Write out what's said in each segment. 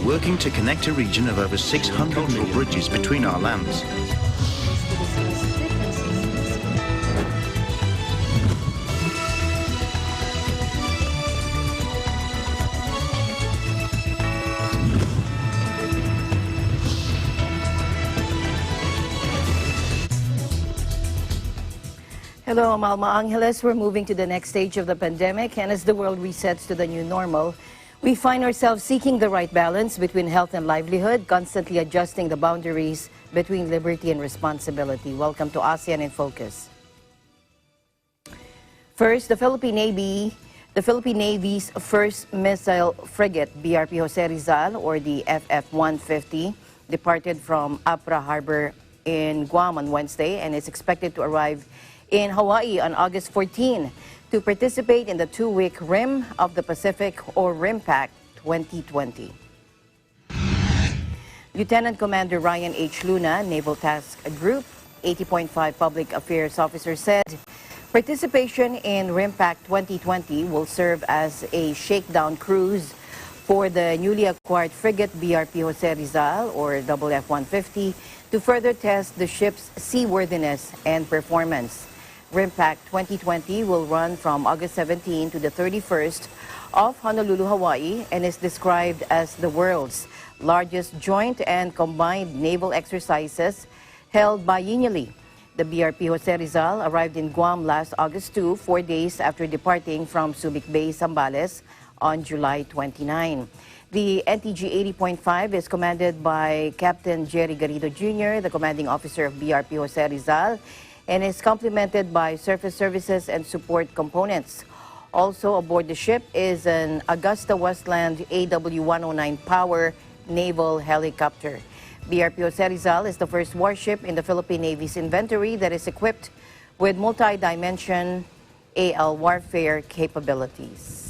We're working to connect a region of over 600 million bridges between our lands. Hello, I'm Alma Angeles. We're moving to the next stage of the pandemic, and as the world resets to the new normal, we find ourselves seeking the right balance between health and livelihood, constantly adjusting the boundaries between liberty and responsibility. Welcome to ASEAN in Focus. First, the Philippine Navy's first missile frigate, BRP Jose Rizal, or the FF-150, departed from Apra Harbor in Guam on Wednesday and is expected to arrive in Hawaii on August 14 to participate in the two-week Rim of the Pacific, or RIMPAC 2020. Lieutenant Commander Ryan H. Luna, Naval Task Group 80.5 Public Affairs Officer, said participation in RIMPAC 2020 will serve as a shakedown cruise for the newly acquired frigate BRP Jose Rizal, or FF-150, to further test the ship's seaworthiness and performance. RIMPAC 2020 will run from August 17 to the 31st off Honolulu, Hawaii, and is described as the world's largest joint and combined naval exercises held biennially. The BRP Jose Rizal arrived in Guam last August 2, 4 days after departing from Subic Bay, Zambales on July 29. The NTG 80.5 is commanded by Captain Jerry Garrido Jr., the commanding officer of BRP Jose Rizal, and is complemented by surface services and support components. Also aboard the ship is an Augusta Westland AW-109 Power naval helicopter. BRP Jose Rizal is the first warship in the Philippine Navy's inventory that is equipped with multi-dimension AL warfare capabilities.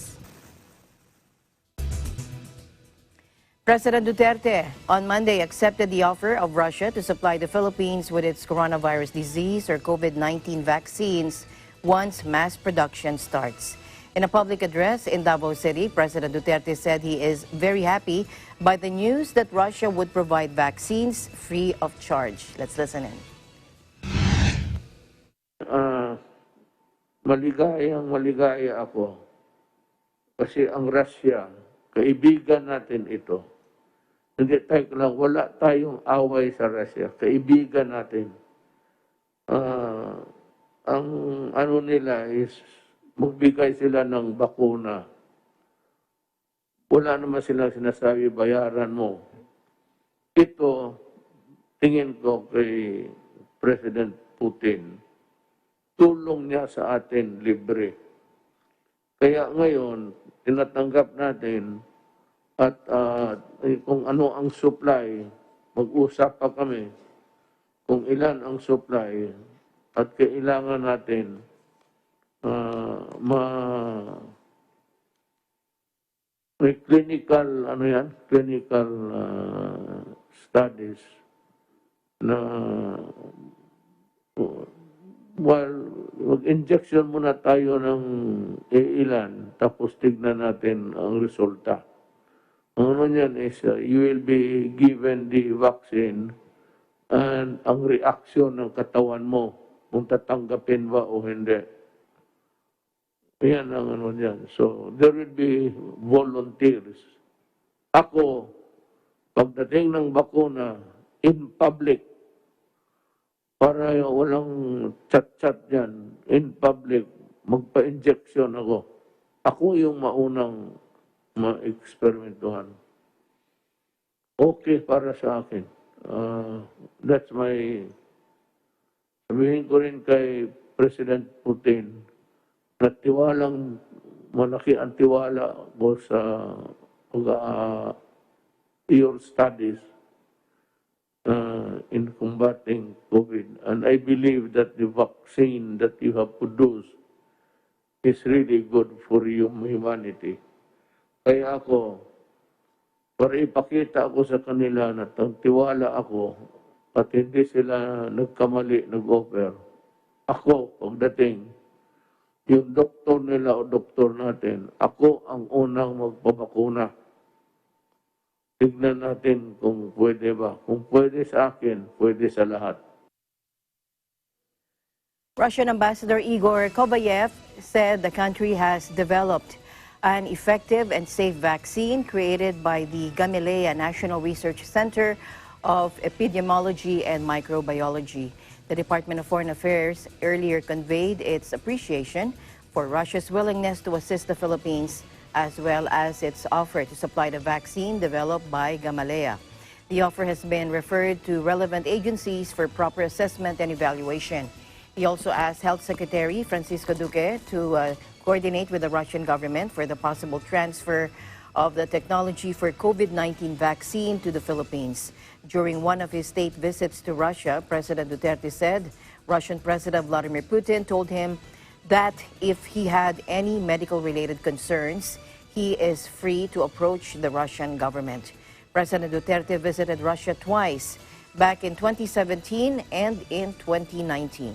President Duterte on Monday accepted the offer of Russia to supply the Philippines with its coronavirus disease or COVID-19 vaccines once mass production starts. In a public address in Davao City, President Duterte said he is very happy by the news that Russia would provide vaccines free of charge. Let's listen in. Maligaya ako kasi ang Russia, kaibigan natin ito. Hindi tayo, wala tayong away sa Russia. Kaibigan natin. Ang ano nila is magbigay sila ng bakuna. Wala naman silang sinasabi, bayaran mo. Ito, tingin ko kay President Putin, tulong niya sa atin libre. Kaya ngayon, tinatanggap natin at kung ano ang supply, mag-usap pa kami kung ilan ang supply at kailangan natin may clinical clinical studies na mag-injection muna tayo ng ilan tapos tignan natin ang resulta. Ang ano niyan is you will be given the vaccine and ang reaction ng katawan mo kung tatanggapin ba o hindi. Yan ang ano niyan. So there will be volunteers. Ako, pagdating ng bakuna, in public, para walang chat-chat dyan, in public, magpa-injection ako. Ako yung maunang ma-experimentuhan. Okay para sa akin. That's my... Sabihin ko rin kay President Putin, na tiwalang malaki ang tiwala ko sa your studies in combating COVID. And I believe that the vaccine that you have produced is really good for humanity. Kaya ako, para ipakita ako sa kanila na tiwala ako at hindi sila nagkamali, nag-offer. Ako, pagdating, yung doktor nila o doktor natin, ako ang unang magpabakuna. tignan natin kung pwede ba. Kung pwede sa akin, pwede sa lahat. Russian Ambassador Igor Kovayev said the country has developed an effective and safe vaccine created by the Gamaleya National Research Center of Epidemiology and Microbiology. The Department of Foreign Affairs earlier conveyed its appreciation for Russia's willingness to assist the Philippines, as well as its offer to supply the vaccine developed by Gamaleya. The offer has been referred to relevant agencies for proper assessment and evaluation. He also asked Health Secretary Francisco Duque to coordinate with the Russian government for the possible transfer of the technology for COVID-19 vaccine to the Philippines. During one of his state visits to Russia, President Duterte said Russian President Vladimir Putin told him that if he had any medical-related concerns, he is free to approach the Russian government. President Duterte visited Russia twice, back in 2017 and in 2019.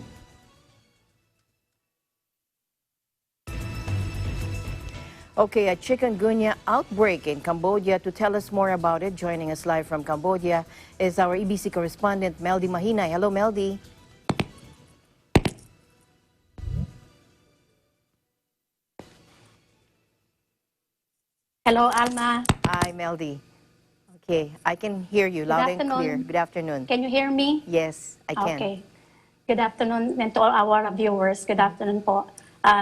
Okay, a chikungunya outbreak in Cambodia. To tell us more about it, joining us live from Cambodia is our EBC correspondent, Meldy Mahinay. Hello, Meldy. Hello, Alma. Hi, Meldy. Okay, I can hear you loud and clear. Good afternoon. Can you hear me? Yes, I can. Okay. Good afternoon, and to all our viewers. Good afternoon po.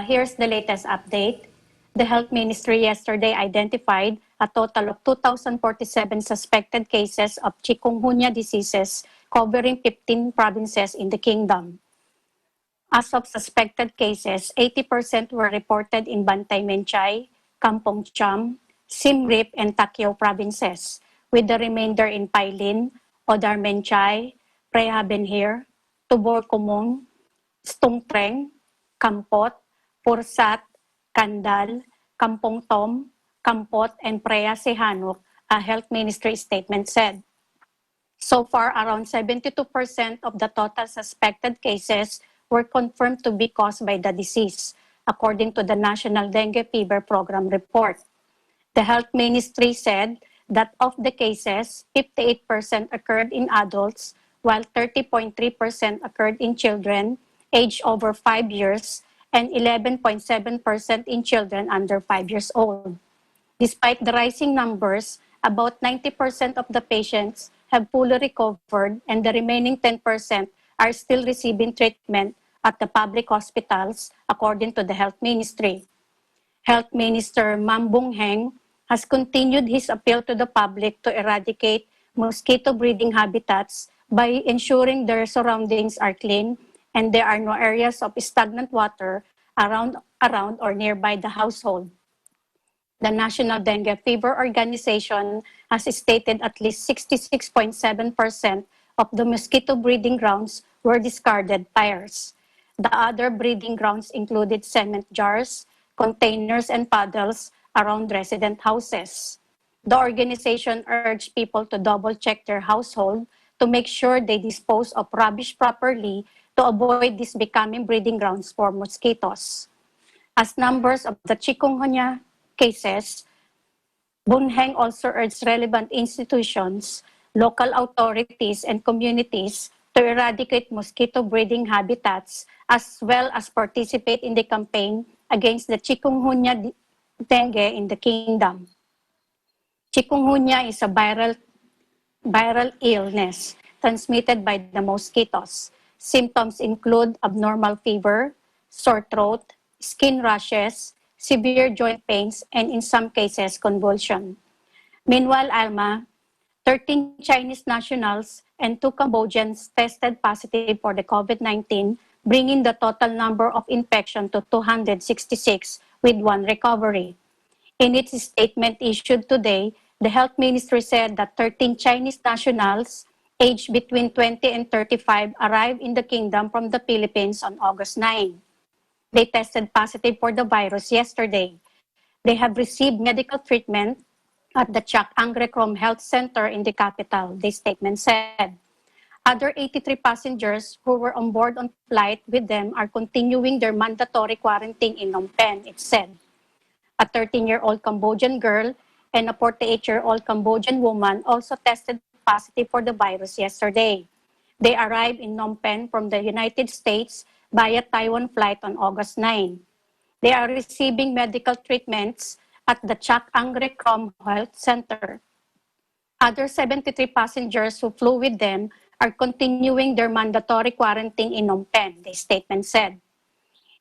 Here's the latest update. The Health Ministry yesterday identified a total of 2,047 suspected cases of chikungunya diseases covering 15 provinces in the kingdom. As of suspected cases, 80% were reported in Bantay Menchay, Kampong Cham, Siem Reap, and Takeo provinces, with the remainder in Pailin, Odar Menchay, Preha Benhir, Tubor Kumong, Stung Treng, Kampot, Pursat, Kandal, Kampong Tom, Kampot, and Preha Sihanouk, a health ministry statement said. So far, around 72% of the total suspected cases were confirmed to be caused by the disease, according to the National Dengue Fever Program report. The Health Ministry said that of the cases, 58% occurred in adults, while 30.3% occurred in children aged over 5 years and 11.7% in children under 5 years old. Despite the rising numbers, about 90% of the patients have fully recovered, and the remaining 10% are still receiving treatment at the public hospitals, according to the Health Ministry. Health Minister Mambung Heng has continued his appeal to the public to eradicate mosquito breeding habitats by ensuring their surroundings are clean and there are no areas of stagnant water around or nearby the household. The National Dengue Fever Organization has stated at least 66.7% of the mosquito breeding grounds were discarded tires. The other breeding grounds included cement jars, containers, and puddles around resident houses. The organization urged people to double-check their household to make sure they dispose of rubbish properly to avoid this becoming breeding grounds for mosquitoes. As numbers of the chikungunya cases, Bun Heng also urged relevant institutions, local authorities, and communities to eradicate mosquito breeding habitats, as well as participate in the campaign against the chikungunya dengue in the kingdom. Chikungunya is a viral illness transmitted by the mosquitoes. Symptoms include abnormal fever, sore throat, skin rashes, severe joint pains, and in some cases, convulsion. Meanwhile, Alma, 13 Chinese nationals and 2 Cambodians tested positive for the COVID-19, bringing the total number of infection to 266 with 1 recovery. In its statement issued today, the Health Ministry said that 13 Chinese nationals aged between 20 and 35 arrived in the kingdom from the Philippines on August 9. They tested positive for the virus yesterday. They have received medical treatment at the Chak Angre Krom Health Center in the capital, the statement said. Other 83 passengers who were on board on flight with them are continuing their mandatory quarantine in Phnom Penh, it said. A 13-year-old Cambodian girl and a 48-year-old Cambodian woman also tested positive for the virus yesterday. They arrived in Phnom Penh from the United States via Taiwan flight on August 9. They are receiving medical treatments at the Chak Angre Krom Health Center. Other 73 passengers who flew with them are continuing their mandatory quarantine in Phnom Penh, the statement said.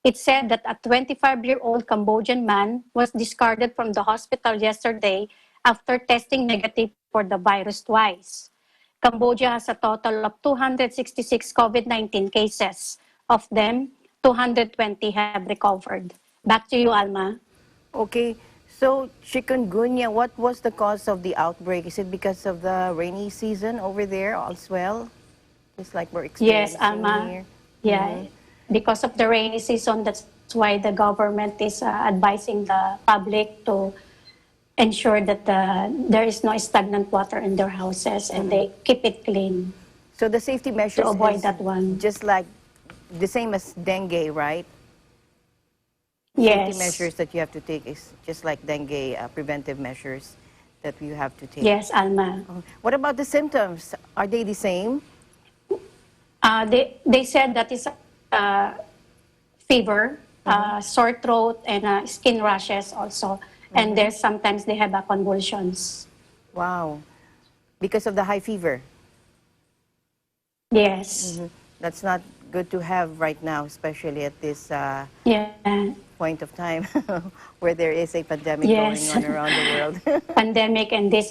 It said that a 25-year-old Cambodian man was discarded from the hospital yesterday after testing negative for the virus twice. Cambodia has a total of 266 COVID-19 cases. Of them, 220 have recovered. Back to you, Alma. Okay, so chikungunya, what was the cause of the outbreak? Is it because of the rainy season over there as well? Just like we're Yes, experiencing Alma. here. Yeah, because of the rainy season, that's why the government is advising the public to ensure that there is no stagnant water in their houses and they keep it clean So the safety measures to avoid is that one. just like the same as dengue, right? Yes. Safety measures that you have to take is just like dengue preventive measures that you have to take. Yes, Alma. What about the symptoms? Are they the same? They said that is fever, sore throat, and skin rashes also. And there's sometimes they have convulsions. Wow. Because of the high fever. Yes. That's not good to have right now, especially at this Yeah. point of time where there is a pandemic Yes. going on around the world. Pandemic and this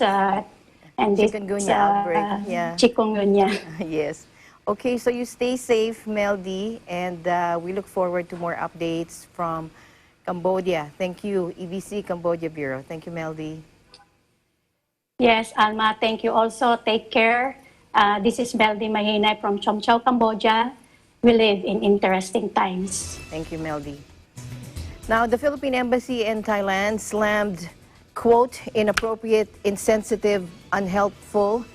Chikungunya outbreak, yeah. chikungunya. Yes. Okay, so you stay safe, Meldy, and we look forward to more updates from Cambodia. Thank you, EBC Cambodia Bureau. Thank you, Meldy. Yes, Alma, thank you also. Take care. This is Meldy Mahinay from Chom Chau, Cambodia. We live in interesting times. Thank you, Meldy. Now, the Philippine Embassy in Thailand slammed, quote, inappropriate, insensitive, unhelpful,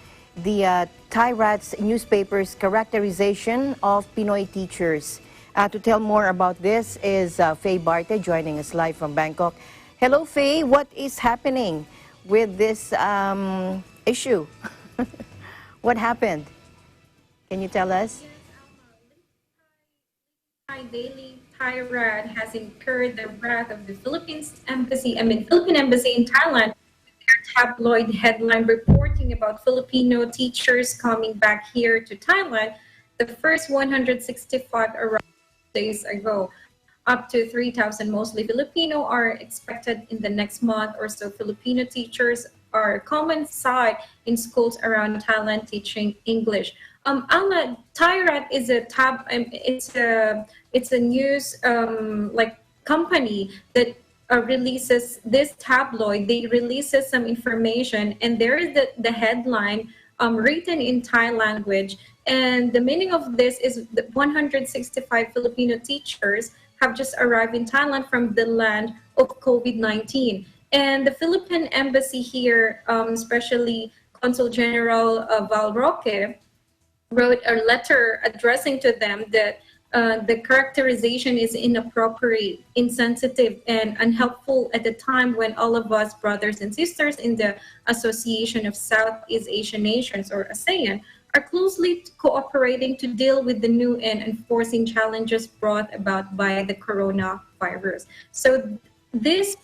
the Thai Rats newspaper's characterization of Pinoy teachers. To tell more about this is Faye Barte joining us live from Bangkok. Hello, Faye. What is happening with this issue? What happened? Can you tell us? Thai Daily Thai Rat has incurred the wrath of the Philippine Embassy in Thailand with their tabloid headline reporting about Filipino teachers coming back here to Thailand. The first 165 arrived days ago. Up to 3,000, mostly Filipino, are expected in the next month or so. Filipino teachers are a common sight in schools around Thailand teaching English. Alma, Thairat is it's a news like company that releases this tabloid. They releases some information, and there is the headline written in Thai language. And the meaning of this is that 165 Filipino teachers have just arrived in Thailand from the land of COVID-19. And the Philippine embassy here, especially Consul General Val Roque, wrote a letter addressing to them that the characterization is inappropriate, insensitive, and unhelpful at the time when all of us brothers and sisters in the Association of Southeast Asian Nations, or ASEAN, are closely cooperating to deal with the new and enforcing challenges brought about by the coronavirus. So this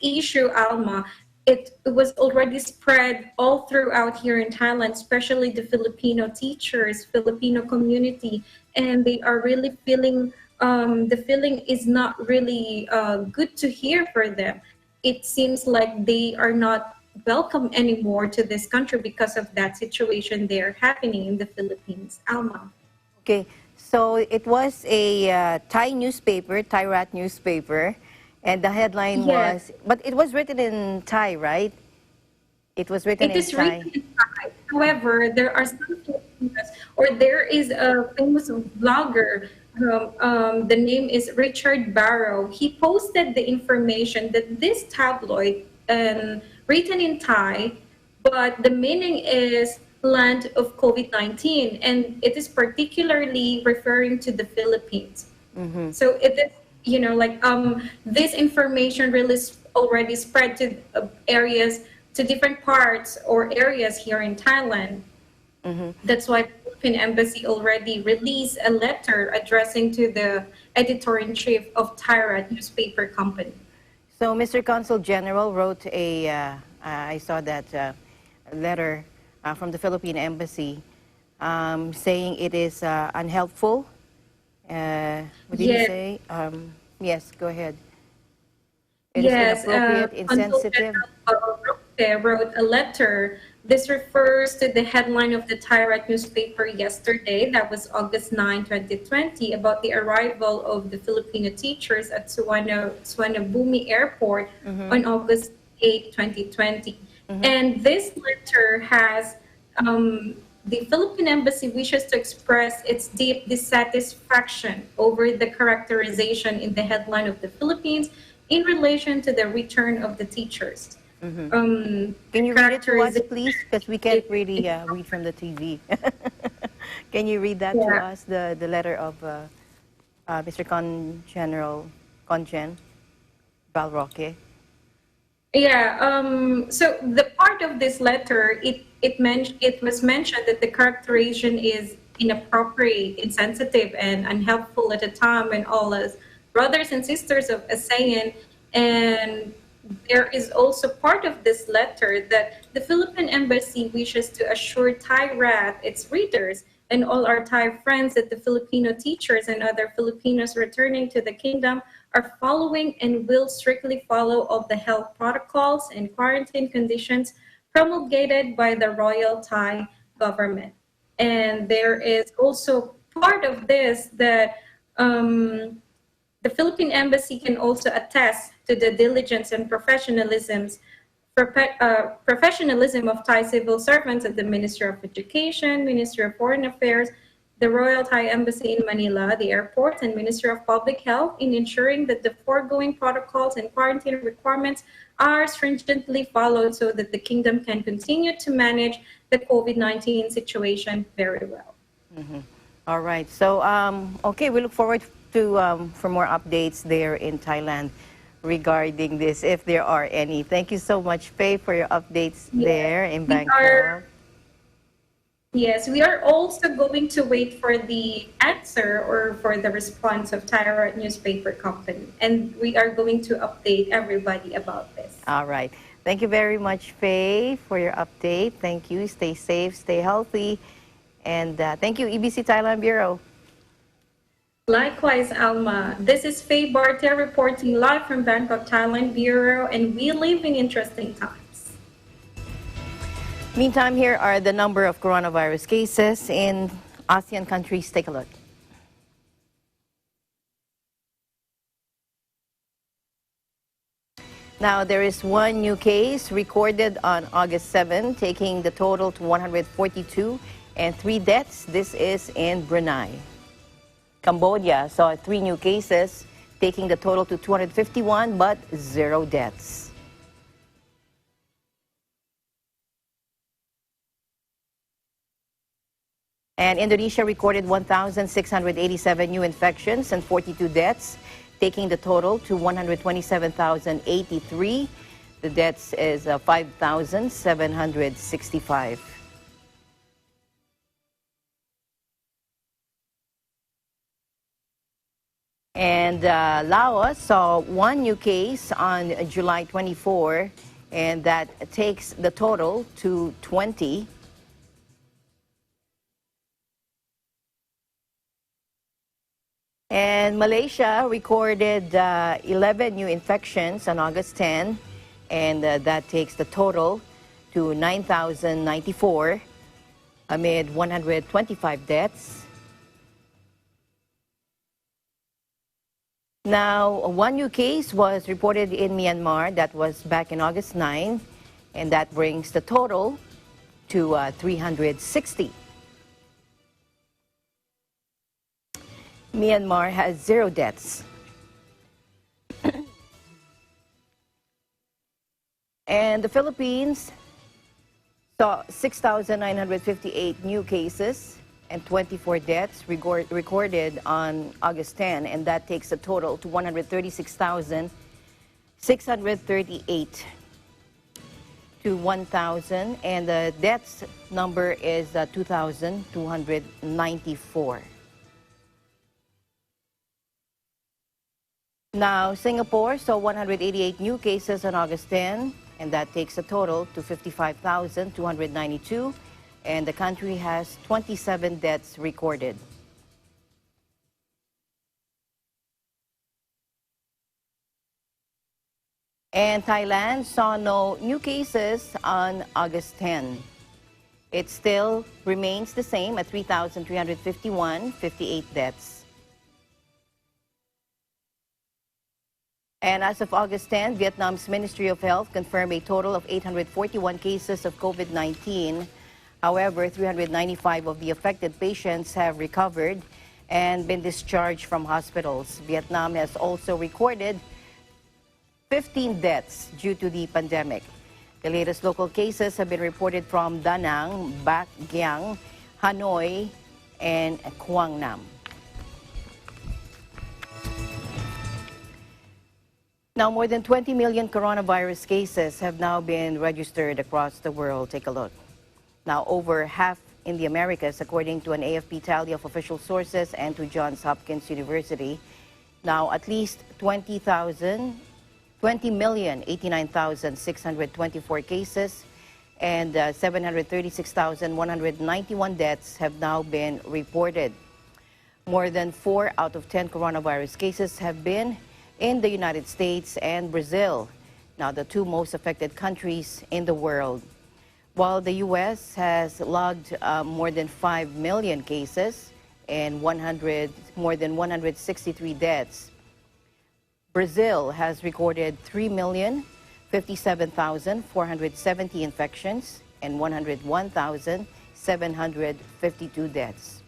issue, Alma, it was already spread all throughout here in Thailand, especially the Filipino teachers, Filipino community, and they are really feeling, the feeling is not really good to hear for them. It seems like they are not welcome anymore to this country because of that situation there happening in the Philippines. Alma. Okay, so it was a Thai newspaper, Thai Rat newspaper, and the headline was, but it was written in Thai, right? It was written in Thai. It is written in Thai. However, there are some Filipinos, or there is a famous blogger, the name is Richard Barrow. He posted the information that this tabloid, written in Thai, but the meaning is land of COVID-19, and it is particularly referring to the Philippines. So it is, you know, like this information really already spread to areas, to different parts or areas here in Thailand. That's why the Philippine Embassy already released a letter addressing to the editor-in-chief of Thairat newspaper company. So Mr. Consul General wrote I saw that letter from the Philippine Embassy saying it is unhelpful. What did he say? Yes, go ahead. It is inappropriate, insensitive. Wrote a letter. This refers to the headline of the Thairat newspaper yesterday, that was August 9, 2020, about the arrival of the Filipino teachers at Suvarnabhumi Airport on August 8, 2020. And this letter has, the Philippine Embassy wishes to express its deep dissatisfaction over the characterization in the headline of the Philippines in relation to the return of the teachers. Can you read it to us, please? Because we can't really read from the TV. Can you read that to us, the letter of Mr. General Conchen Balroque? Yeah. So the part of this letter, it was mentioned that the characterization is inappropriate, insensitive, and unhelpful at a time when all as brothers and sisters of ASEAN. And there is also part of this letter that the Philippine Embassy wishes to assure Thairat, its readers, and all our Thai friends that the Filipino teachers and other Filipinos returning to the kingdom are following and will strictly follow all the health protocols and quarantine conditions promulgated by the Royal Thai government. And there is also part of this that the Philippine Embassy can also attest to the diligence and professionalism of Thai civil servants at the Ministry of Education, Ministry of Foreign Affairs, the Royal Thai Embassy in Manila, the airport, and Ministry of Public Health in ensuring that the foregoing protocols and quarantine requirements are stringently followed so that the kingdom can continue to manage the COVID-19 situation very well. All right. So, okay, we look forward to for more updates there in Thailand regarding this, if there are any. Thank you so much, Faye, for your updates there in Bangkok. Yes, we are also going to wait for the answer or for the response of Thairat newspaper company, and we are going to update everybody about this. All right. Thank you very much, Faye, for your update. Thank you. Stay safe, stay healthy, and thank you, EBC Thailand Bureau. Likewise, Alma. This is Faye Barter reporting live from Bangkok, Thailand Bureau, and we live in interesting times. Meantime, here are the number of coronavirus cases in ASEAN countries. Take a look. Now, there is one new case recorded on August 7, taking the total to 142 and 3 deaths. This is in Brunei. Cambodia saw 3 new cases, taking the total to 251, but 0 deaths. And Indonesia recorded 1,687 new infections and 42 deaths, taking the total to 127,083. The deaths is 5,765. And Laos saw 1 new case on July 24, and that takes the total to 20. And Malaysia recorded 11 new infections on August 10, and that takes the total to 9,094 amid 125 deaths. Now, 1 new case was reported in Myanmar. That was back in August 9, and that brings the total to 360. Myanmar has 0 deaths. And the Philippines saw 6,958 new cases and 24 deaths recorded on August 10, and that takes the total to 136,000 638 to 1,000, and the deaths number is 2,294. Now, Singapore saw 188 new cases on August 10, and that takes the total to 55,292, and the country has 27 deaths recorded. And Thailand saw no new cases on August 10. It still remains the same at 3,351, 58 deaths. And as of August 10, Vietnam's Ministry of Health confirmed a total of 841 cases of COVID-19. However, 395 of the affected patients have recovered and been discharged from hospitals. Vietnam has also recorded 15 deaths due to the pandemic. The latest local cases have been reported from Da Nang, Bac Giang, Hanoi, and Quang Nam. Now, more than 20 million coronavirus cases have now been registered across the world. Take a look. Now, over half in the Americas, according to an AFP tally of official sources and to Johns Hopkins University. Now, at least 20,089,624 cases and 736,191 deaths have now been reported. More than 4 out of 10 coronavirus cases have been in the United States and Brazil, now the two most affected countries in the world. While the U.S. has logged more than 5 million cases and more than 163 deaths, Brazil has recorded 3,057,470 infections and 101,752 deaths.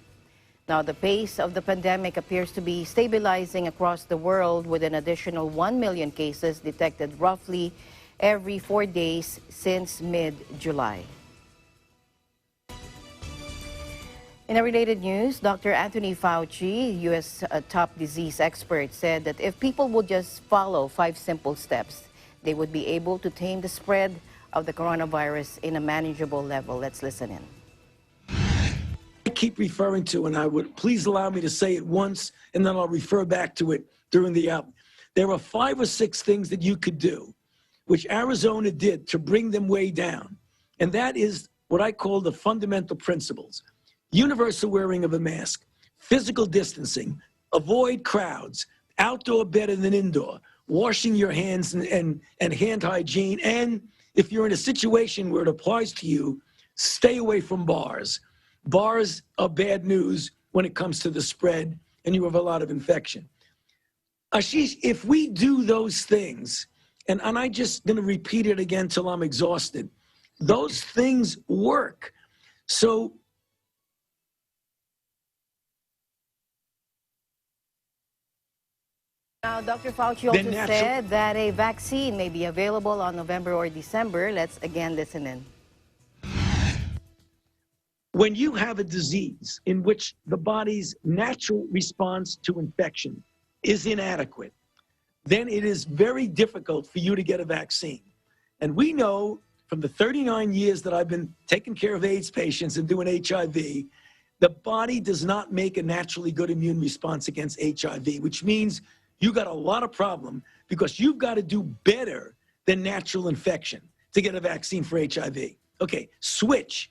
Now, the pace of the pandemic appears to be stabilizing across the world, with an additional 1 million cases detected roughly every 4 days since mid-July. In a related news, Dr. Anthony Fauci, U.S. top disease expert, said that if people would just follow 5 simple steps, they would be able to tame the spread of the coronavirus in a manageable level. Let's listen in. I keep referring to, and I would please allow me to say it once, and then I'll refer back to it during the hour. There are 5 or 6 things that you could do, which Arizona did to bring them way down. And that is what I call the fundamental principles. Universal wearing of a mask, physical distancing, avoid crowds, outdoor better than indoor, washing your hands and hand hygiene. And if you're in a situation where it applies to you, stay away from bars. Bars are bad news when it comes to the spread, and you have a lot of infection. Ashish, if we do those things, and I'm just going to repeat it again till I'm exhausted, those things work. So now, Dr. Fauci also said that a vaccine may be available on November or December. Let's again listen in. When you have a disease in which the body's natural response to infection is inadequate, then it is very difficult for you to get a vaccine. And we know from the 39 years that I've been taking care of AIDS patients and doing HIV, the body does not make a naturally good immune response against HIV, which means you got a lot of problem because you've got to do better than natural infection to get a vaccine for HIV. Okay, switch.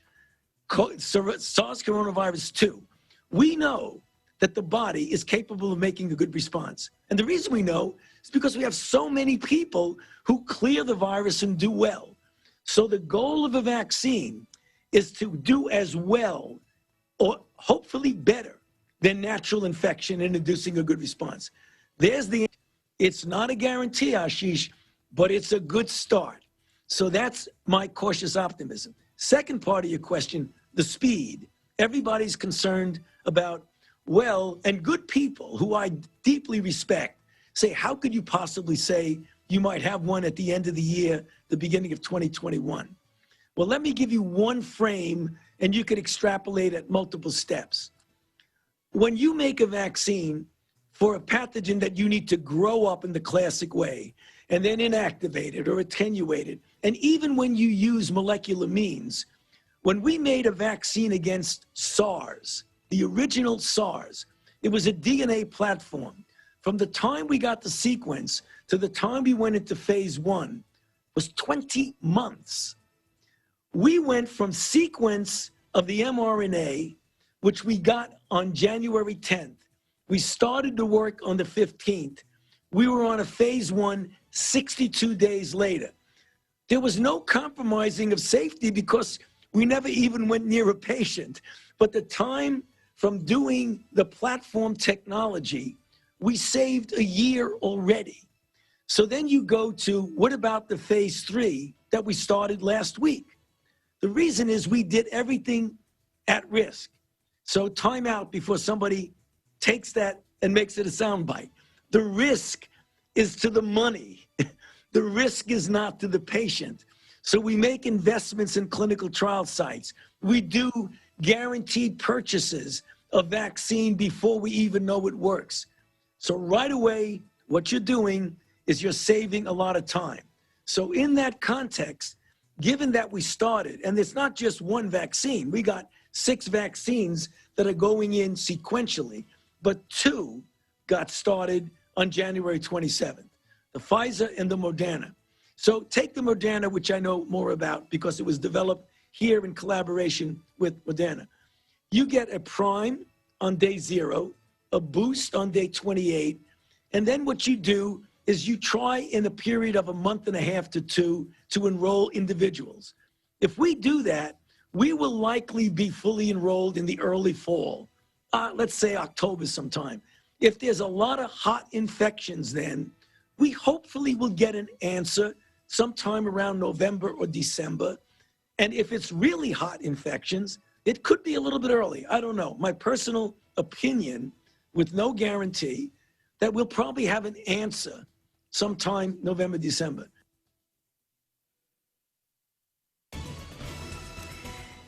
SARS coronavirus 2. We know that the body is capable of making a good response. And the reason we know is because we have so many people who clear the virus and do well. So the goal of a vaccine is to do as well, or hopefully better, than natural infection in inducing a good response. It's not a guarantee, Ashish, but it's a good start. So that's my cautious optimism. Second part of your question, the speed. Everybody's concerned about, well, and good people who I deeply respect say, how could you possibly say you might have one at the end of the year, the beginning of 2021? Well, let me give you one frame, and you could extrapolate at multiple steps. When you make a vaccine for a pathogen that you need to grow up in the classic way and then inactivate it or attenuate it. And even when you use molecular means, when we made a vaccine against SARS, the original SARS, it was a DNA platform. From the time we got the sequence to the time we went into phase 1 was 20 months. We went from sequence of the mRNA, which we got on January 10th. We started to work on the 15th. We were on a phase 1 62 days later. There was no compromising of safety because we never even went near a patient. But the time from doing the platform technology, we saved a year already. So then you go to, what about the phase 3 that we started last week? The reason is we did everything at risk. So time out before somebody takes that and makes it a soundbite. The risk is to the money. The risk is not to the patient. So we make investments in clinical trial sites. We do guaranteed purchases of vaccine before we even know it works. So right away, what you're doing is you're saving a lot of time. So in that context, given that we started, and it's not just one vaccine, we got 6 vaccines that are going in sequentially, but 2 got started on January 27th, the Pfizer and the Moderna. So take the Moderna, which I know more about because it was developed here in collaboration with Moderna. You get a prime on day 0, a boost on day 28, and then what you do is you try in a period of a month and a half to 2 to enroll individuals. If we do that, we will likely be fully enrolled in the early fall, let's say October sometime. If there's a lot of hot infections then, we hopefully will get an answer sometime around November or December. And if it's really hot infections, it could be a little bit early. I don't know. My personal opinion, with no guarantee, that we'll probably have an answer sometime November, December.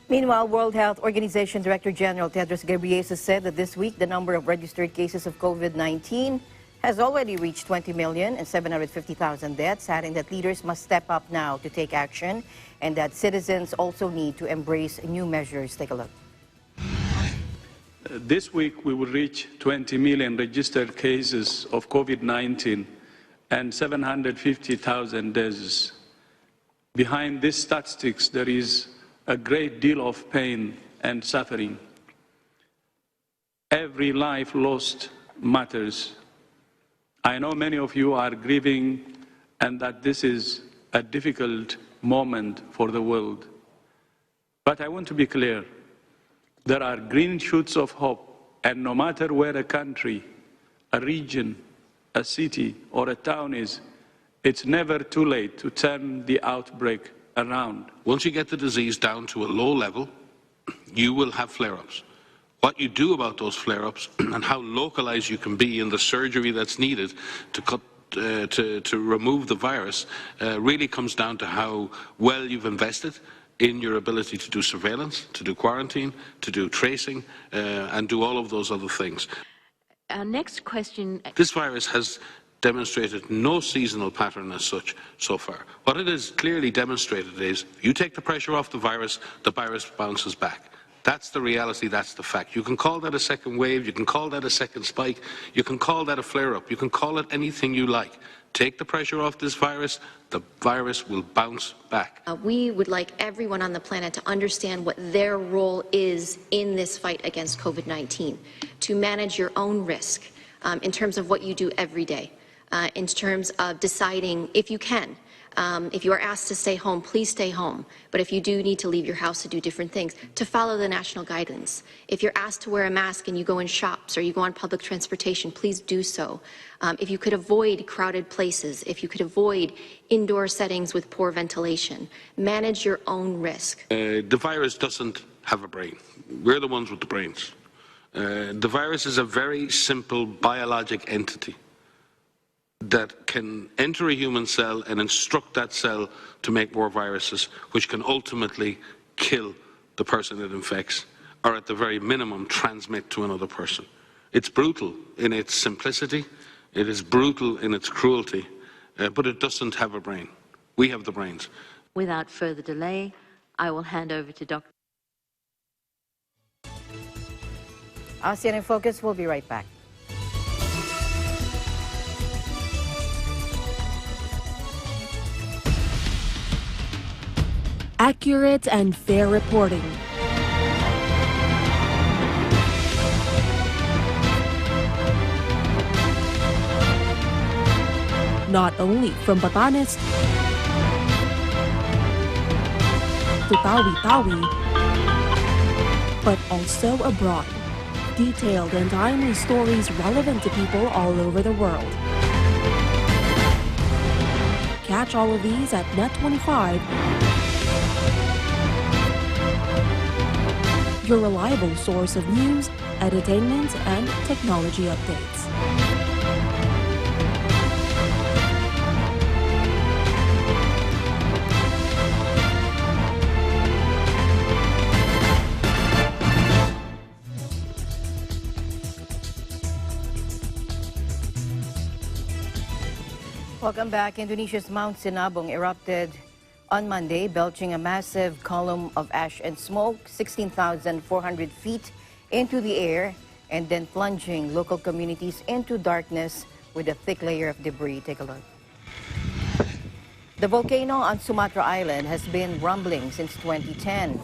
Meanwhile, World Health Organization Director General Tedros Ghebreyesus said that this week the number of registered cases of COVID-19 has already reached 20,750,000 deaths, adding that leaders must step up now to take action and that citizens also need to embrace new measures. Take a look. This week we will reach 20 million registered cases of COVID-19 and 750,000 deaths. Behind these statistics, there is a great deal of pain and suffering. Every life lost matters. I know many of you are grieving and that this is a difficult moment for the world. But I want to be clear. There are green shoots of hope, and no matter where a country, a region, a city, or a town is, it's never too late to turn the outbreak around. Once you get the disease down to a low level, you will have flare-ups. What you do about those flare-ups and how localized you can be in the surgery that's needed to remove the virus really comes down to how well you've invested in your ability to do surveillance, to do quarantine, to do tracing, and do all of those other things. Our next question. This virus has demonstrated no seasonal pattern as such so far. What it has clearly demonstrated is you take the pressure off the virus bounces back. That's the reality, that's the fact. You can call that a second wave, you can call that a second spike, you can call that a flare-up, you can call it anything you like. Take the pressure off this virus, the virus will bounce back. We would like everyone on the planet to understand what their role is in this fight against COVID-19, to manage your own risk in terms of what you do every day, in terms of deciding if you can. If you are asked to stay home, please stay home. But if you do need to leave your house to do different things, to follow the national guidance. If you're asked to wear a mask and you go in shops or you go on public transportation, please do so. If you could avoid crowded places, if you could avoid indoor settings with poor ventilation, manage your own risk. The virus doesn't have a brain. We're the ones with the brains. The virus is a very simple biologic entity that can enter a human cell and instruct that cell to make more viruses, which can ultimately kill the person it infects, or at the very minimum transmit to another person. It's brutal in its simplicity, it is brutal in its cruelty, but it doesn't have a brain. We have the brains. Without further delay, I will hand over to Dr. ASEAN in Focus will be right back. Accurate and fair reporting. Not only from Batanes to Tawi-Tawi, but also abroad. Detailed and timely stories relevant to people all over the world. Catch all of these at Net25, your reliable source of news, entertainment, and technology updates. Welcome back. Indonesia's Mount Sinabung erupted on Monday, belching a massive column of ash and smoke 16,400 feet into the air and then plunging local communities into darkness with a thick layer of debris. Take a look. The volcano on Sumatra Island has been rumbling since 2010.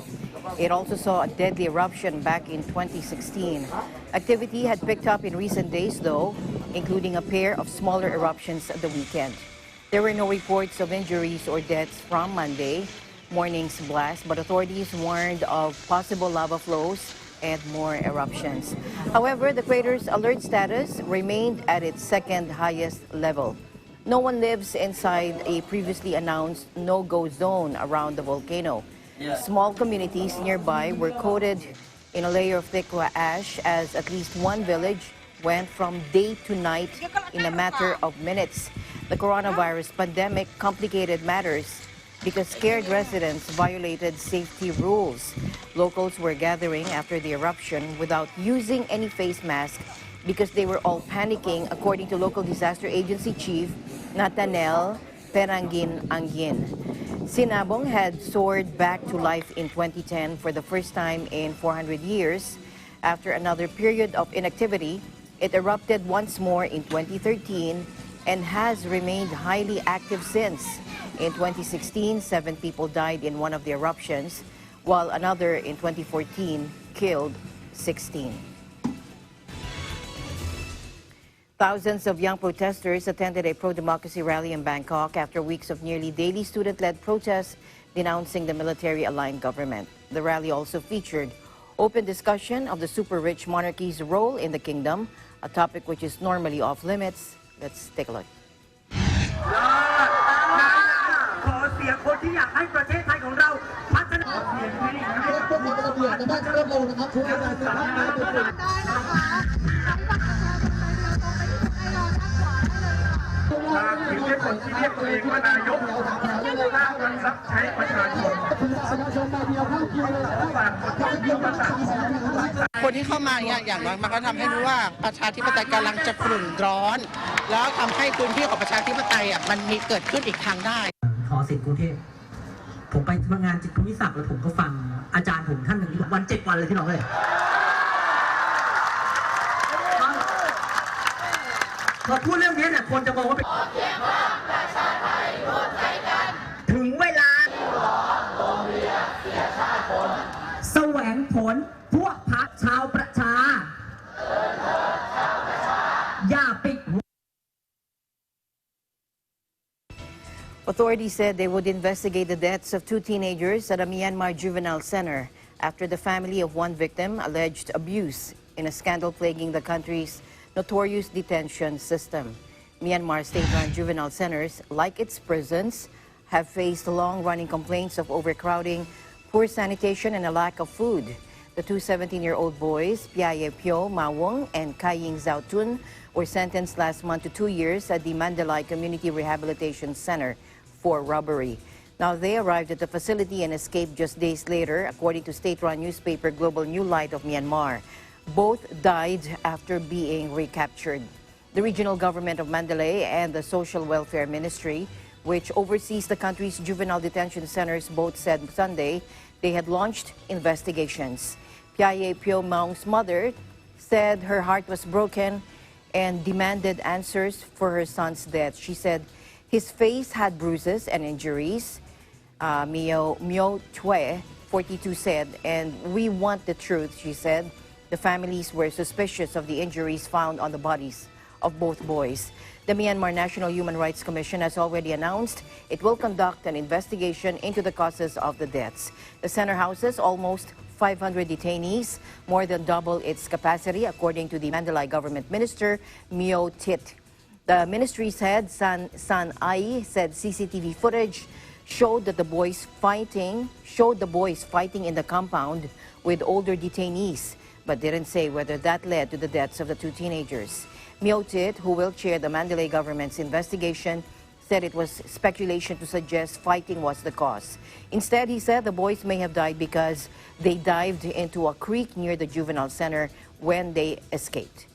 It also saw a deadly eruption back in 2016. Activity had picked up in recent days, though, including a pair of smaller eruptions at the weekend. There were no reports of injuries or deaths from Monday morning's blast, but authorities warned of possible lava flows and more eruptions. However, the crater's alert status remained at its second highest level. No one lives inside a previously announced no-go zone around the volcano. Small communities nearby were coated in a layer of thick ash as at least one village went from day to night in a matter of minutes. The coronavirus pandemic complicated matters because scared residents violated safety rules. Locals were gathering after the eruption without using any face mask because they were all panicking, according to local disaster agency chief Nathaniel Perangin-Angin. Sinabung had soared back to life in 2010 for the first time in 400 years. After another period of inactivity, it erupted once more in 2013 and has remained highly active since. In 2016, 7 people died in one of the eruptions, while another in 2014 killed 16. Thousands of young protesters attended a pro-democracy rally in Bangkok after weeks of nearly daily student-led protests denouncing the military-aligned government. The rally also featured open discussion of the super-rich monarchy's role in the kingdom, a topic which is normally off-limits. Let's take a look. คนที่เข้ามาอย่างน้อยมันก็ทำให้รู้ว่าประชาธิปไตยกำลังจะกลุ่นร้อนแล้วทำให้พื้นที่ของประชาธิปไตยมันมีเกิดขึ้นอีกทางได้ หอศิลป์กรุงเทพผมไปงานจิตภูมิศักดิ์แล้วผมก็ฟังอาจารย์ผมท่านหนึ่งที่วัน7 วันเลยที่น้องเลยพอพูดเรื่องนี้เนี่ยคนจะมองว่าเป็นถึงเวลาแสวงผลพวกพรรคชาวประชาอย่าปิด Authorities said they would investigate the deaths of 2 teenagers at a Myanmar juvenile center after the family of one victim alleged abuse in a scandal plaguing the country's notorious detention system. Myanmar state-run juvenile centers, like its prisons, have faced long-running complaints of overcrowding, poor sanitation, and a lack of food. The 2 17-year-old boys, Piaye Pyo Mawung and Kaying Zautun, were sentenced last month to 2 years at the Mandalay Community Rehabilitation Center for robbery. Now, they arrived at the facility and escaped just days later, according to state-run newspaper Global New Light of Myanmar. Both died after being recaptured. The regional government of Mandalay and the Social Welfare Ministry, which oversees the country's juvenile detention centers, both said Sunday they had launched investigations. Piaye Pyo Maung's mother said her heart was broken and demanded answers for her son's death. She said his face had bruises and injuries. Myo Chue, 42, said, and we want the truth, she said. The families were suspicious of the injuries found on the bodies of both boys. The Myanmar National Human Rights Commission has already announced it will conduct an investigation into the causes of the deaths. The center houses almost 500 detainees, more than double its capacity, according to the Mandalay government minister, Myo Tit. The ministry's head, San Ai, said CCTV footage showed the boys fighting in the compound with older detainees, but didn't say whether that led to the deaths of the two teenagers. Myo Tit, who will chair the Mandalay government's investigation, said it was speculation to suggest fighting was the cause. Instead, he said the boys may have died because they dived into a creek near the juvenile center when they escaped.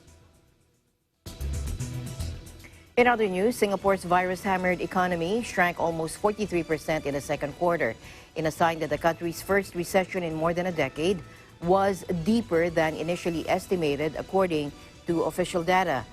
In other news, Singapore's virus-hammered economy shrank almost 43% in the second quarter, in a sign that the country's first recession in more than a decade was deeper than initially estimated, according to official data.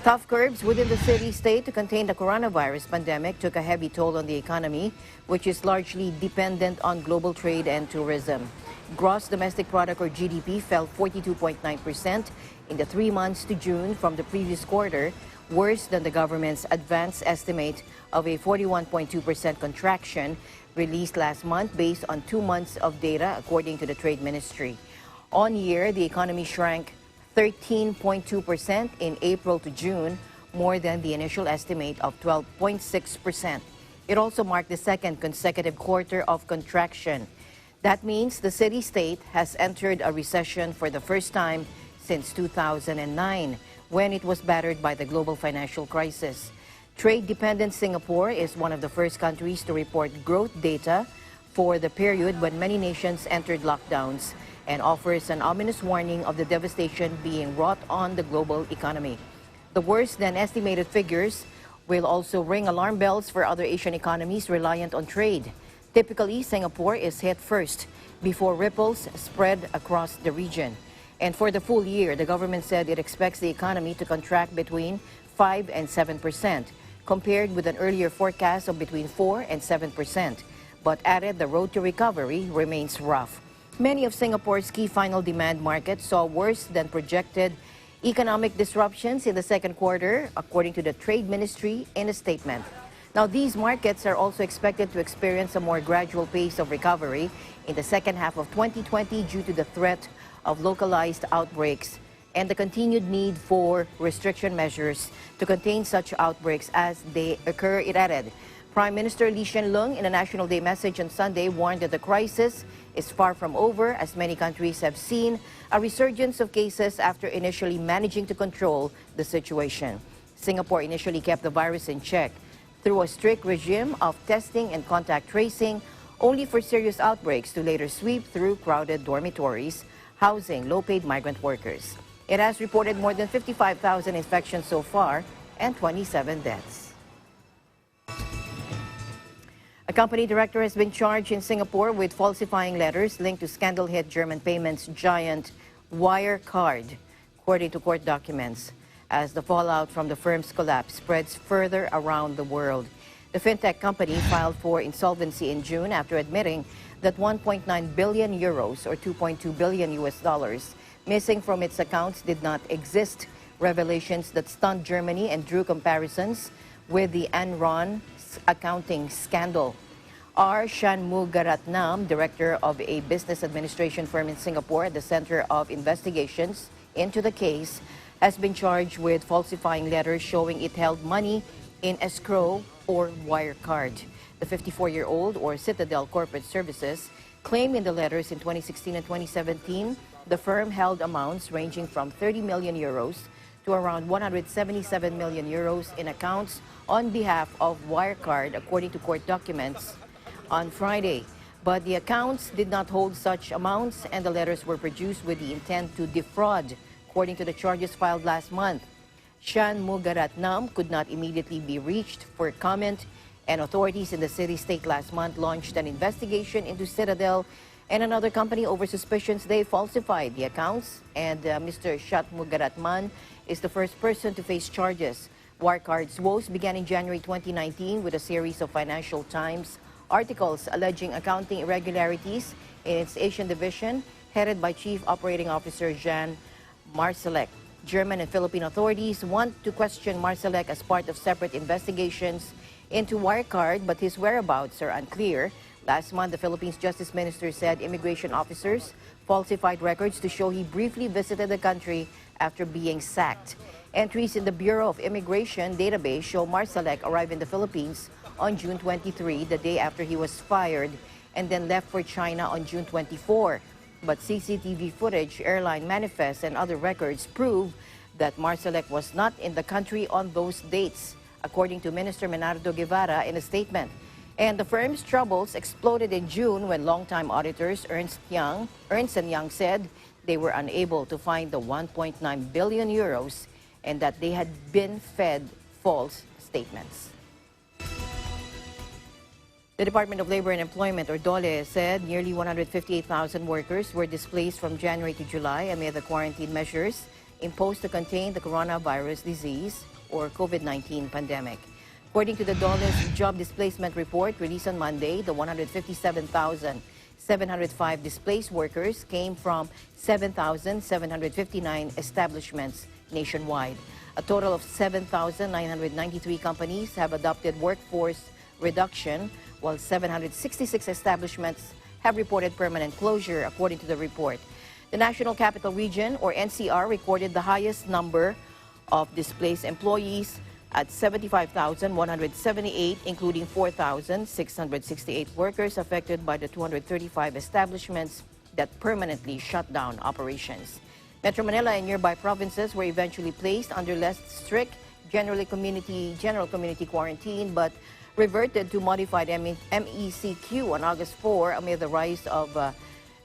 Tough curbs within the city-state to contain the coronavirus pandemic took a heavy toll on the economy, which is largely dependent on global trade and tourism. Gross domestic product, or GDP, fell 42.9% in the 3 months to June from the previous quarter, worse than the government's advanced estimate of a 41.2% contraction released last month based on 2 months of data, according to the Trade Ministry. On year, the economy shrank 13.2% in April to June, more than the initial estimate of 12.6%. It also marked the second consecutive quarter of contraction. That means the city-state has entered a recession for the first time since 2009, when it was battered by the global financial crisis. Trade-dependent Singapore is one of the first countries to report growth data for the period when many nations entered lockdowns, and offers an ominous warning of the devastation being wrought on the global economy. The worse than estimated figures will also ring alarm bells for other Asian economies reliant on trade. Typically, Singapore is hit first before ripples spread across the region. And for the full year, the government said it expects the economy to contract between 5 and 7%, compared with an earlier forecast of between 4 and 7%, but added the road to recovery remains rough. Many of Singapore's key final demand markets saw worse than projected economic disruptions in the second quarter, according to the Trade Ministry in a statement. Now, these markets are also expected to experience a more gradual pace of recovery in the second half of 2020 due to the threat of localized outbreaks and the continued need for restriction measures to contain such outbreaks as they occur, it added. Prime Minister Lee Hsien Loong, in a National Day message on Sunday, warned that the crisis is far from over, as many countries have seen a resurgence of cases after initially managing to control the situation. Singapore initially kept the virus in check through a strict regime of testing and contact tracing, only for serious outbreaks to later sweep through crowded dormitories, housing low-paid migrant workers. It has reported more than 55,000 infections so far and 27 deaths. A company director has been charged in Singapore with falsifying letters linked to scandal-hit German payments giant Wirecard, according to court documents, as the fallout from the firm's collapse spreads further around the world. The fintech company filed for insolvency in June after admitting that 1.9 billion euros, or $2.2 billion US, missing from its accounts did not exist, revelations that stunned Germany and drew comparisons with the Enron accounting scandal. R. Shanmugaratnam, director of a business administration firm in Singapore at the Center of Investigations into the case, has been charged with falsifying letters showing it held money in escrow or Wirecard. The 54-year-old, or Citadel Corporate Services, claimed in the letters in 2016 and 2017 the firm held amounts ranging from 30 million euros to around 177 million euros in accounts on behalf of Wirecard, according to court documents. On Friday, But the accounts did not hold such amounts, and the letters were produced with the intent to defraud, according to the charges filed last month. Shanmugaratnam could not immediately be reached for comment, and authorities in the city-state last month launched an investigation into Citadel and another company over suspicions they falsified the accounts. And Mr. Shanmugaratnam is the first person to face charges. Wirecard's woes began in January 2019 with a series of Financial Times articles alleging accounting irregularities in its Asian division, headed by Chief Operating Officer Jan Marsalek. German and Philippine authorities want to question Marsalek as part of separate investigations into Wirecard, but his whereabouts are unclear. Last month, the Philippines Justice Minister said immigration officers falsified records to show he briefly visited the country after being sacked. Entries in the Bureau of Immigration database show Marsalek arrived in the Philippines on June 23, the day after he was fired, and then left for China on June 24. But CCTV footage, airline manifests, and other records prove that Marsalek was not in the country on those dates, according to Minister Menardo Guevara in a statement. And the firm's troubles exploded in June when longtime auditors Ernst & Young said they were unable to find the 1.9 billion euros and that they had been fed false statements. The Department of Labor and Employment, or DOLE, said nearly 158,000 workers were displaced from January to July amid the quarantine measures imposed to contain the coronavirus disease, or COVID-19 pandemic. According to the DOLE's job displacement report released on Monday, the 157,705 displaced workers came from 7,759 establishments nationwide. A total of 7,993 companies have adopted workforce reduction, while 766 establishments have reported permanent closure, according to the report. The National Capital Region, or NCR, recorded the highest number of displaced employees at 75,178, including 4,668 workers affected by the 235 establishments that permanently shut down operations. Metro Manila and nearby provinces were eventually placed under less strict general community quarantine, but reverted to modified MECQ on August 4 amid the rise of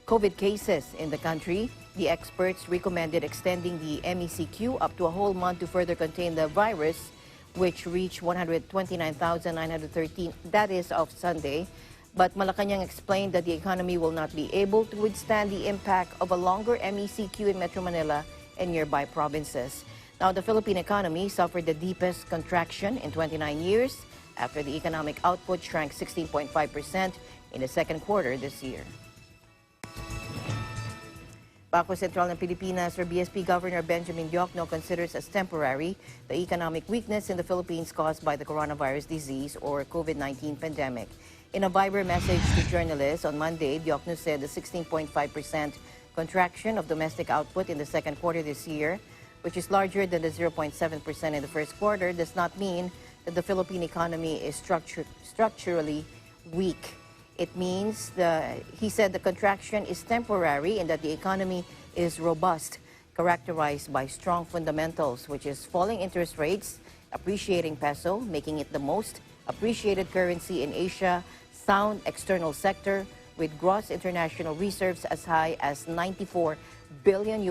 COVID cases in the country. The experts recommended extending the MECQ up to a whole month to further contain the virus, which reached 129,913, that is of Sunday. But Malacanang explained that the economy will not be able to withstand the impact of a longer MECQ in Metro Manila and nearby provinces. Now, the Philippine economy suffered the deepest contraction in 29 years after the economic output shrank 16.5% in the second quarter this year. Bangkok Sentral ng Pilipinas, or BSP Governor Benjamin Diokno considers as temporary the economic weakness in the Philippines caused by the coronavirus disease, or COVID-19 pandemic. In a Viber message to journalists on Monday, Diokno said the 16.5% contraction of domestic output in the second quarter this year, which is larger than the 0.7% in the first quarter, does not mean that the Philippine economy is structurally weak. It means, he said, the contraction is temporary and that the economy is robust, characterized by strong fundamentals, which is falling interest rates, appreciating peso, making it the most appreciated currency in Asia, sound external sector with gross international reserves as high as $94 billion,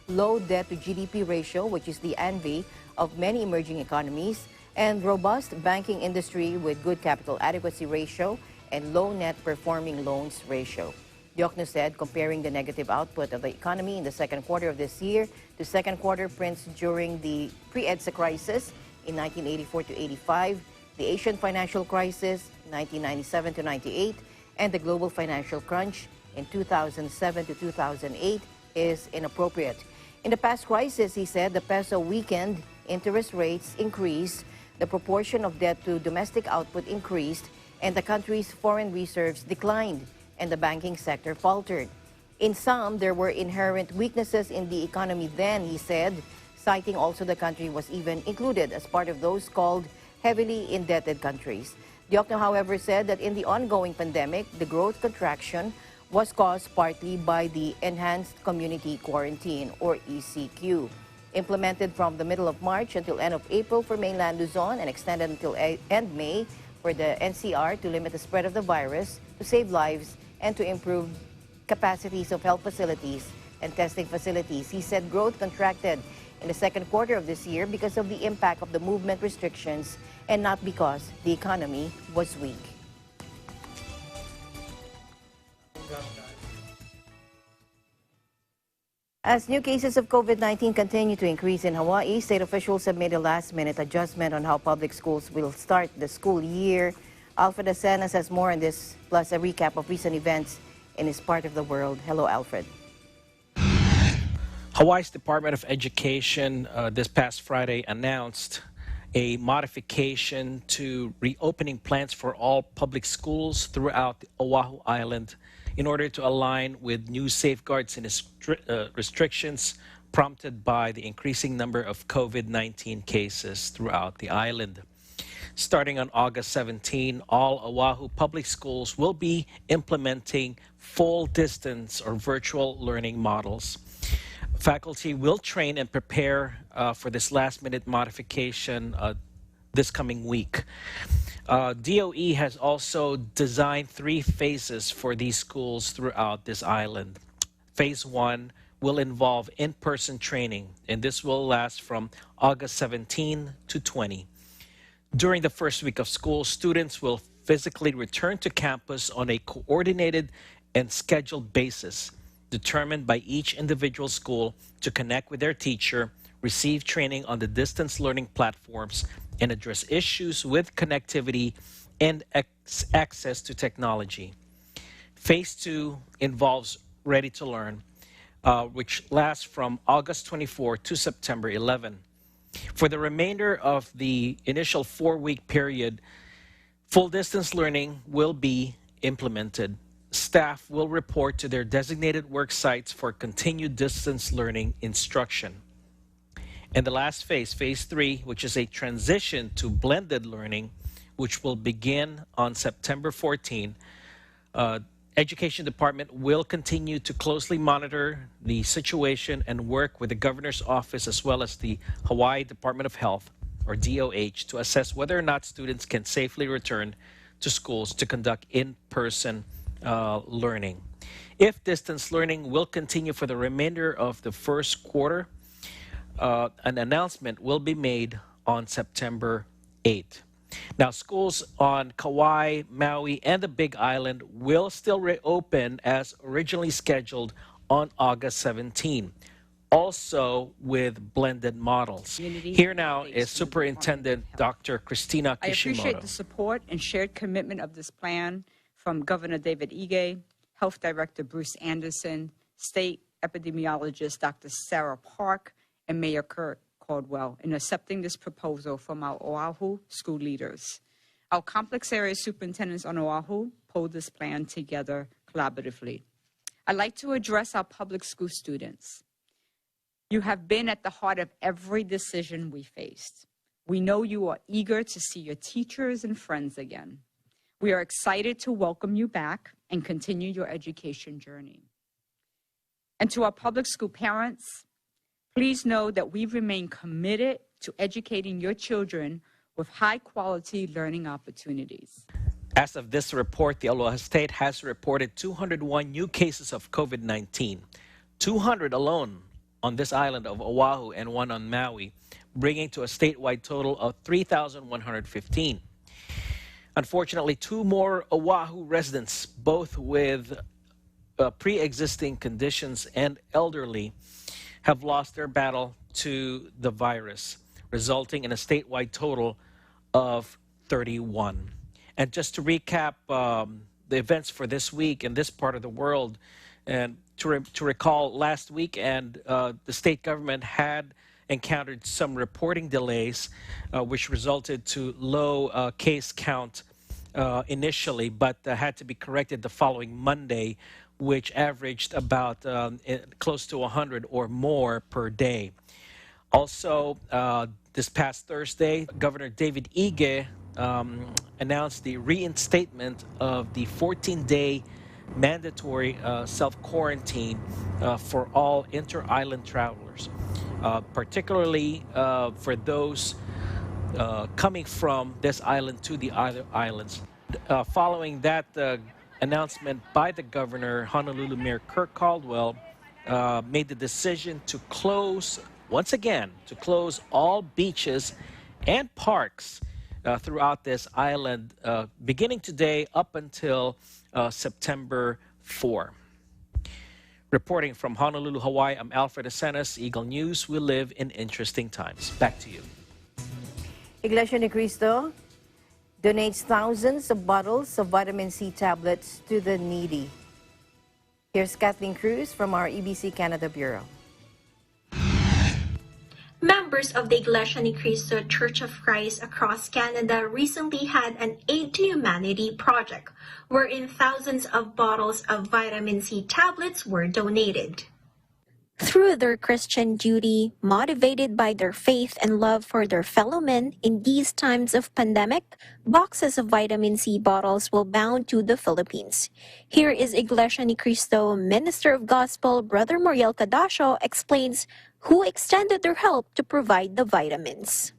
low debt to GDP ratio, which is the envy of many emerging economies, and robust banking industry with good capital adequacy ratio and low net performing loans ratio. Diokno said, comparing the negative output of the economy in the second quarter of this year to second quarter prints during the pre-EDSA crisis in 1984 to 85, the Asian financial crisis 1997 to 98, and the global financial crunch in 2007 to 2008 is inappropriate. In the past crisis, he said, the peso weakened, interest rates increased, the proportion of debt to domestic output increased, and the country's foreign reserves declined, and the banking sector faltered. In sum, there were inherent weaknesses in the economy then, he said, citing also the country was even included as part of those called heavily indebted countries. Diokno, however, said that in the ongoing pandemic, the growth contraction was caused partly by the Enhanced Community Quarantine, or ECQ, implemented from the middle of March until end of April for mainland Luzon and extended until end May for the NCR to limit the spread of the virus, to save lives, and to improve capacities of health facilities and testing facilities. He said growth contracted in the second quarter of this year because of the impact of the movement restrictions and not because the economy was weak. As new cases of COVID-19 continue to increase in Hawaii, state officials have made a last-minute adjustment on how public schools will start the school year. Alfred Acenas has more on this, plus a recap of recent events in his part of the world. Hello, Alfred. Hawaii's Department of Education this past Friday announced a modification to reopening plans for all public schools throughout Oahu Island in order to align with new safeguards and restrictions prompted by the increasing number of COVID-19 cases throughout the island. Starting on August 17, all Oahu public schools will be implementing full distance or virtual learning models. Faculty will train and prepare for this last-minute modification this coming week. DOE has also designed 3 phases for these schools throughout this island. Phase 1 will involve in-person training, and this will last from August 17 to 20. During the first week of school, students will physically return to campus on a coordinated and scheduled basis, determined by each individual school to connect with their teacher, receive training on the distance learning platforms, and address issues with connectivity and access to technology. Phase 2 involves Ready to Learn, which lasts from August 24 to September 11. For the remainder of the initial 4-week period, full distance learning will be implemented. Staff will report to their designated work sites for continued distance learning instruction. And the last phase, phase 3, which is a transition to blended learning, which will begin on September 14, Education Department will continue to closely monitor the situation and work with the Governor's Office as well as the Hawaii Department of Health, or DOH, to assess whether or not students can safely return to schools to conduct in-person learning. If distance learning will continue for the remainder of the first quarter, an announcement will be made on September 8. Now, schools on Kauai, Maui, and the Big Island will still reopen as originally scheduled on August 17, also with blended models. Here now is Superintendent Dr. Christina Kishimoto. I appreciate the support and shared commitment of this plan from Governor David Ige, Health Director Bruce Anderson, State Epidemiologist Dr. Sarah Park, and Mayor Kurt Caldwell in accepting this proposal from our Oahu school leaders. Our complex area superintendents on Oahu pulled this plan together collaboratively. I'd like to address our public school students. You have been at the heart of every decision we faced. We know you are eager to see your teachers and friends again. We are excited to welcome you back and continue your education journey. And to our public school parents, please know that we remain committed to educating your children with high-quality learning opportunities. As of this report, the Aloha State has reported 201 new cases of COVID-19, 200 alone on this island of Oahu and 1 on Maui, bringing to a statewide total of 3,115. Unfortunately, 2 more Oahu residents, both with pre-existing conditions and elderly, have lost their battle to the virus, resulting in a statewide total of 31. And just to recap the events for this week in this part of the world, and to recall, last weekend, the state government had encountered some reporting delays, which resulted to low case count initially, but had to be corrected the following Monday, which averaged about close to 100 or more per day. Also, this past Thursday, Governor David Ige announced the reinstatement of the 14-day mandatory self-quarantine for all inter-island travelers, particularly for those coming from this island to the other islands. Following that announcement by the governor, Honolulu Mayor Kirk Caldwell made the decision to close, once again, to close all beaches and parks throughout this island, beginning today up until September 4. Reporting from Honolulu, Hawaii, I'm Alfred Asenas, Eagle News. We live in interesting times. Back to you. Iglesia de Cristo donates thousands of bottles of vitamin C tablets to the needy. Here's Kathleen Cruz from our EBC Canada Bureau. Members of the Iglesia de Cristo Church of Christ across Canada recently had an Aid to Humanity project wherein thousands of bottles of vitamin C tablets were donated. Through their Christian duty, motivated by their faith and love for their fellow men in these times of pandemic, boxes of vitamin C bottles will bound to the Philippines. Here is Iglesia de Cristo Minister of Gospel, Brother Moriel Cadasio, explains who extended their help to provide the vitamins.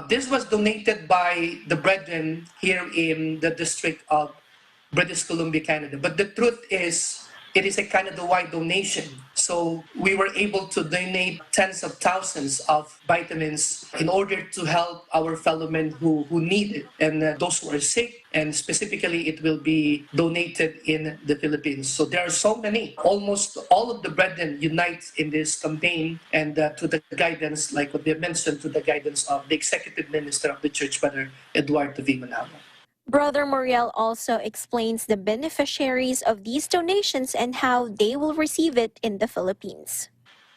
This was donated by the brethren here in the district of British Columbia, Canada. But the truth is, it is a Canada-wide donation. So we were able to donate tens of thousands of vitamins in order to help our fellow men who need it and those who are sick. And specifically, it will be donated in the Philippines. So there are so many. Almost all of the brethren unite in this campaign and to the guidance, like what they mentioned, to the guidance of the executive minister of the church, Brother Eduardo V. Manalo. Brother Moriel also explains the beneficiaries of these donations and how they will receive it in the Philippines.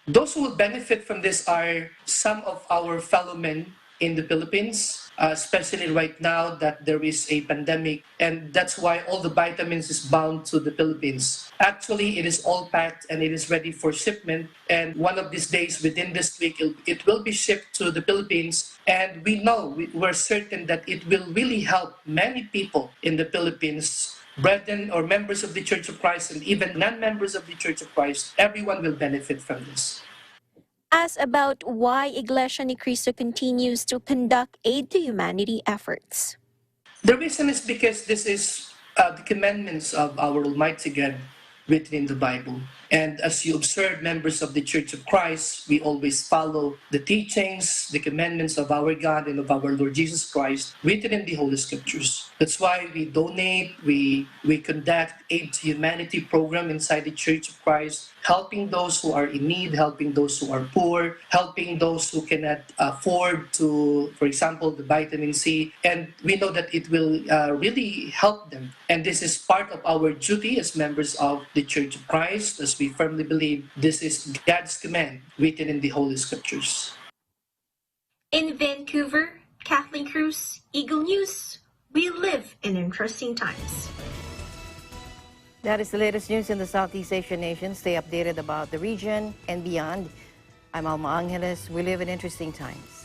Those who will benefit from this are some of our fellow men in the Philippines, especially right now that there is a pandemic, and that's why all the vitamins is bound to the Philippines. Actually, it is all packed and it is ready for shipment, and one of these days within this week it will be shipped to the Philippines, and we're certain that it will really help many people in the Philippines, brethren or members of the Church of Christ and even non-members of the Church of Christ. Everyone will benefit from this. Asked about why Iglesia de Cristo continues to conduct Aid to Humanity efforts. The reason is because this is the commandments of our Almighty God written in the Bible. And as you observe, members of the Church of Christ, we always follow the teachings, the commandments of our God and of our Lord Jesus Christ written in the Holy Scriptures. That's why we donate, we conduct Aid to Humanity program inside the Church of Christ, helping those who are in need, helping those who are poor, helping those who cannot afford to, for example, the vitamin C. And we know that it will really help them. And this is part of our duty as members of the Church of Christ, as we firmly believe this is God's command written in the Holy Scriptures. In Vancouver, Kathleen Cruz, Eagle News. We live in interesting times. That is the latest news in the Southeast Asian nations. Stay updated about the region and beyond. I'm Alma Angeles. We live in interesting times.